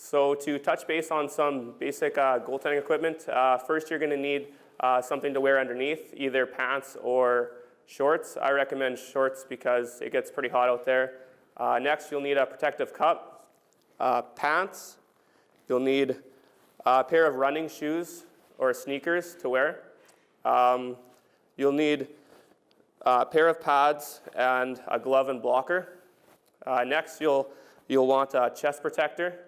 So to touch base on some basic goaltending equipment, first you're going to need something to wear underneath, either pants or shorts. I recommend shorts because it gets pretty hot out there. Next, you'll need a protective cup, pants. You'll need a pair of running shoes or sneakers to wear. You'll need a pair of pads and a glove and blocker. Next, you'll want a chest protector,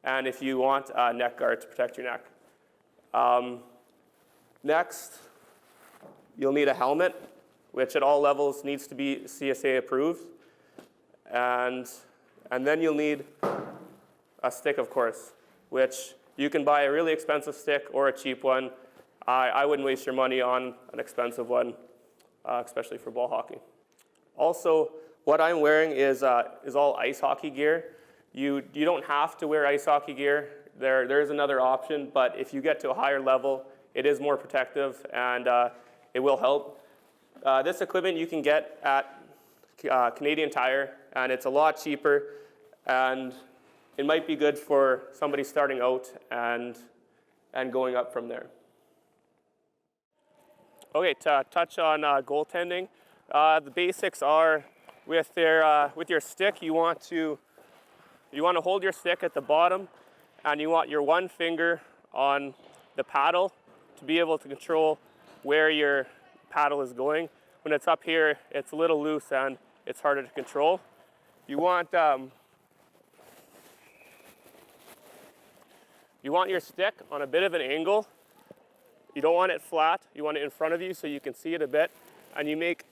and if you want a neck guard to protect your neck. Next, you'll need a helmet, which at all levels needs to be CSA approved. And then you'll need a stick, of course, which you can buy a really expensive stick or a cheap one. I wouldn't waste your money on an expensive one, especially for ball hockey. Also, what I'm wearing is all ice hockey gear. You don't have to wear ice hockey gear. There is another option, but if you get to a higher level, it is more protective and it will help. This equipment you can get at Canadian Tire, and it's a lot cheaper, and it might be good for somebody starting out and going up from there. Okay, to touch on goaltending, the basics are with your stick, you want to hold your stick at the bottom, and you want your one finger on the paddle to be able to control where your paddle is going. When it's up here, it's a little loose and it's harder to control. You want your stick on a bit of an angle. You don't want it flat. You want it in front of you so you can see it a bit, and you make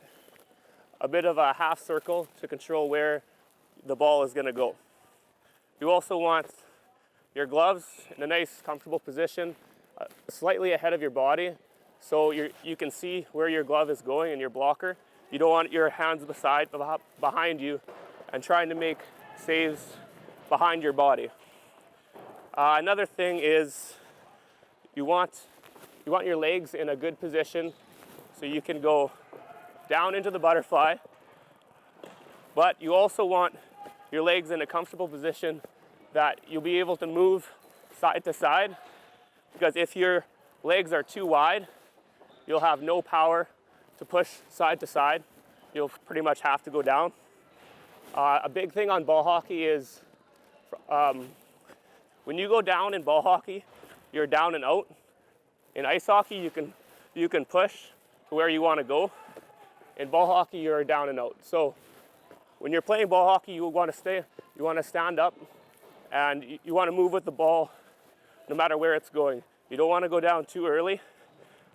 a bit of a half circle to control where the ball is going to go. You also want your gloves in a nice, comfortable position, slightly ahead of your body, so you can see where your glove is going and your blocker. You don't want your hands behind you and trying to make saves behind your body. Another thing is you want your legs in a good position so you can go down into the butterfly, but you also want your legs in a comfortable position that you'll be able to move side to side, because if your legs are too wide, you'll have no power to push side to side. You'll pretty much have to go down. A big thing on ball hockey is when you go down in ball hockey, you're down and out. In ice hockey, you can push to where you want to go. In ball hockey, you're down and out. So when you're playing ball hockey, you want to stand up, and you want to move with the ball no matter where it's going. You don't want to go down too early,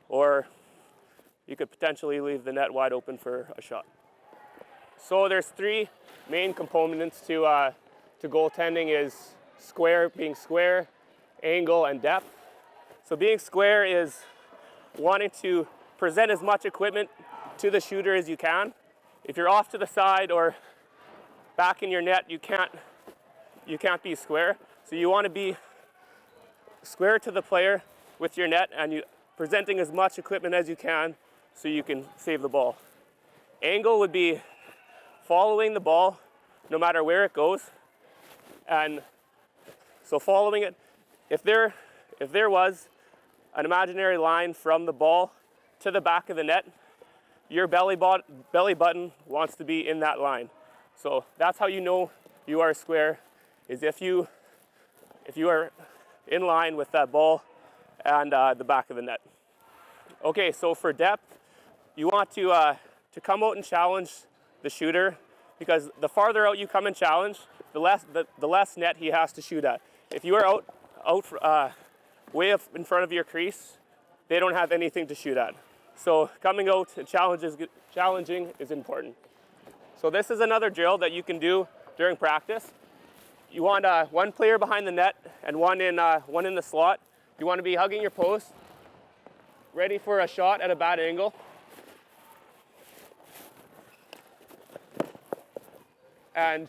or you could potentially leave the net wide open for a shot. So there's three main components to goaltending: is being square, angle, and depth. So being square is wanting to present as much equipment to the shooter as you can. If you're off to the side or back in your net, you can't be square. So you want to be square to the player with your net, and you presenting as much equipment as you can so you can save the ball. Angle would be following the ball no matter where it goes. And so following it, if there was an imaginary line from the ball to the back of the net, your belly button wants to be in that line. So that's how you know you are square, is if you are in line with that ball and the back of the net. Okay, so for depth, you want to come out and challenge the shooter, because the farther out you come and challenge, the less net he has to shoot at. If you are out way up in front of your crease, they don't have anything to shoot at. So coming out and challenging is important. So this is another drill that you can do during practice. You want one player behind the net and one in the slot. You want to be hugging your post, ready for a shot at a bad angle. And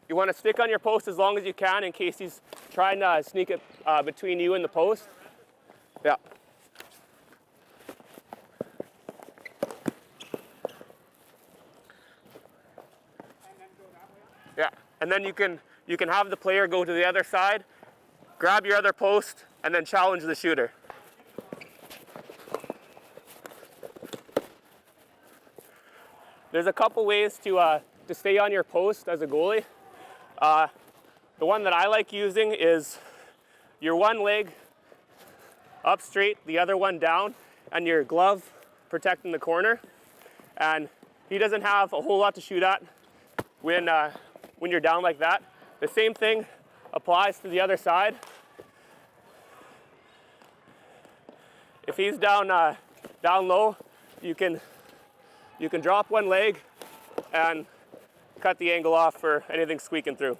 you want to stick on your post as long as you can in case he's trying to sneak it between you and the post. Yeah. Yeah, and then you can you can have the player go to the other side, grab your other post, and then challenge the shooter. There's a couple ways to stay on your post as a goalie. The one that I like using is your one leg up straight, the other one down, and your glove protecting the corner. And he doesn't have a whole lot to shoot at when you're down like that. The same thing applies to the other side. If he's down low, you can drop one leg and cut the angle off for anything squeaking through.